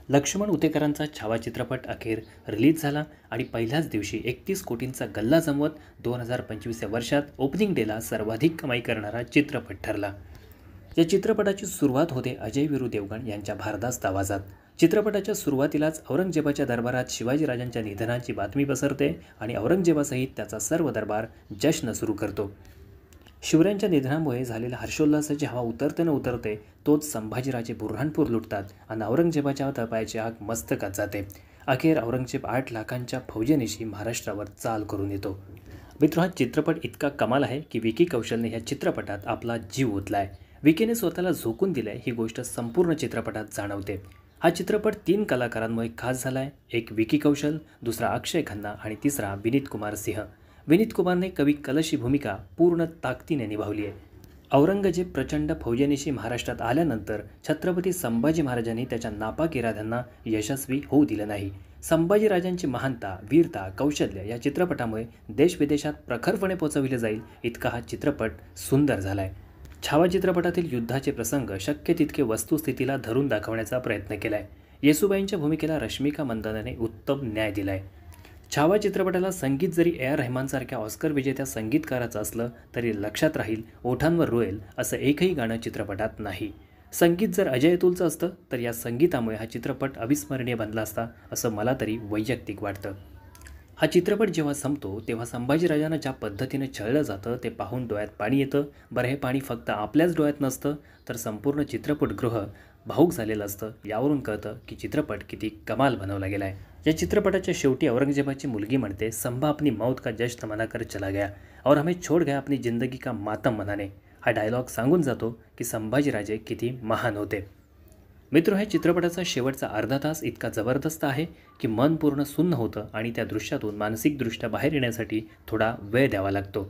लक्ष्मण उतेकरांचा छावा चित्रपट अखेर रिलीज झाला आणि पहिल्याच दिवशी 31 कोटींचा गल्ला जमवत 2025 या वर्षात ओपनिंग डेला सर्वाधिक कमाई करणारा चित्रपट ठरला। या चित्रपटाची सुरुवात होते अजय वीरू देवगण यांच्या भारदास्त आवाजात। चित्रपटाच्या सुरुवातीलाच औरंगजेबाच्या दरबारात शिवाजीराजांच्या निधनाची बातमी पसरते आणि औरंगजेबासहित त्याचा सर्व दरबार जश्न सुरू करतो। शिवरायांच्या निधनामुळे झालेल्या हर्षोल्लासाची हवा उतरते न उतरते तोच संभाजीराजे बुऱ्हाणपूर लुटतात आणि औरंगजेबाच्या तळपायाची आग मस्तकात जाते। अखेर औरंगजेब 8 लाखांच्या फौजेनिशी महाराष्ट्रावर चाल करून येतो। मित्र, हा चित्रपट इतका कमाल आहे की विकी कौशलने ह्या चित्रपटात आपला जीव ओतलाय। विकीने स्वतःला झोकून दिलंय ही गोष्ट संपूर्ण चित्रपटात जाणवते। हा चित्रपट 3 कलाकारांमुळे खास झालाय। एक विकी कौशल, दुसरा अक्षय खन्ना आणि तिसरा विनीत कुमार सिंह। विनीत कुमारने कवी कलशी भूमिका पूर्ण ताकदीने निभावली आहे। औरंगजेब प्रचंड फौजेनिशी महाराष्ट्रात आल्यानंतर छत्रपती संभाजी महाराजांनी त्याच्या नापाक इराद्यांना यशस्वी होऊ दिलं नाही। संभाजीराजांची महानता, वीरता, कौशल्य या चित्रपटामुळे देशविदेशात प्रखरपणे पोचविले जाईल इतका हा चित्रपट सुंदर झालाय। छावा चित्रपटातील युद्धाचे प्रसंग शक्य तितके वस्तुस्थितीला धरून दाखवण्याचा प्रयत्न केलाय। येसुबाईंच्या भूमिकेला रश्मिका मंदानाने उत्तम न्याय दिलाय। छावा चित्रपटाला संगीत जरी ए.आर. रहमानसारख्या ऑस्कर विजेत्या संगीतकाराचं असलं तरी लक्षात राहील, ओठांवर रोएल असं एकही गाणं चित्रपटात नाही। संगीत जर अजय अतुलचं असतं तर या संगीतामुळे हा चित्रपट अविस्मरणीय बनला असता असं मला तरी वैयक्तिक वाटतं। हा चित्रपट जेव्हा संपतो तेव्हा संभाजीराजांना ज्या पद्धतीने छळलं जातं ते पाहून डोळ्यात पाणी येतं। बरं, हे पाणी फक्त आपल्याच डोळ्यात नसतं तर संपूर्ण चित्रपटगृह भावूक झालेलं असतं। यावरून कळतं की चित्रपट किती कमाल बनवला गेला आहे। या चित्रपटाच्या शेवटी औरंगजेबाची मुलगी म्हणते, संभा अपनी मौत का जश्न मनाकर चला गया और हमें छोड़ गया अपनी जिंदगी का मातम मनाने। हा डायलॉग सांगून जातो की संभाजीराजे किती महान होते। मित्र, ह्या चित्रपटाचा शेवटचा अर्धा तास इतका जबरदस्त आहे की मन पूर्ण सुन्न होतं आणि त्या दृश्यातून मानसिकदृष्ट्या बाहेर येण्यासाठी थोडा वेळ द्यावा लागतो।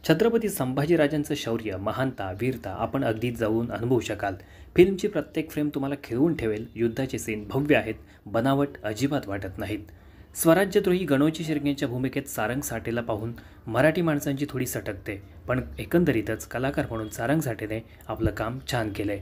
छत्रपती संभाजीराजांचं शौर्य, महानता, वीरता आपण अगदी जाऊन अनुभवू शकाल। फिल्मची प्रत्येक फ्रेम तुम्हाला खिळवून ठेवेल। युद्धाचे सीन भव्य आहेत, बनावट अजिबात वाटत नाहीत। स्वराज्यद्रोही गणोजी शिर्केंच्या भूमिकेत सारंग साठेला पाहून मराठी माणसांची थोडी सटकते, पण एकंदरीतच कलाकार म्हणून सारंग साठेने आपलं काम छान केलंय।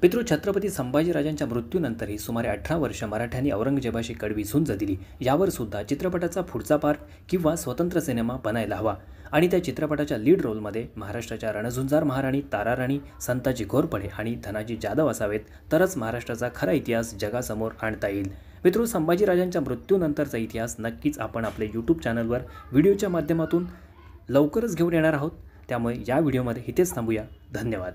मित्रो, छत्रपती संभाजीराजांच्या मृत्यूनंतरही सुमारे 18 वर्ष मराठ्यांनी औरंगजेबाशी कडवी झुंज दिली। यावर सुद्धा चित्रपटाचा पुढचा पार्ट किंवा स्वतंत्र सिनेमा बनायला हवा आणि त्या चित्रपटाच्या लीड रोलमध्ये महाराष्ट्राच्या रणझुंजार महाराणी ताराराणी, संताजी घोरपडे आणि धनाजी जाधव असावेत, तरच महाराष्ट्राचा खरा इतिहास जगासमोर आणता येईल। मित्रो, संभाजीराजांच्या मृत्यूनंतरचा इतिहास नक्कीच आपण आपल्या यूट्यूब चॅनलवर व्हिडिओच्या माध्यमातून लवकरच घेऊन येणार आहोत। त्यामुळे या व्हिडिओमध्ये इथेच थांबूया। धन्यवाद।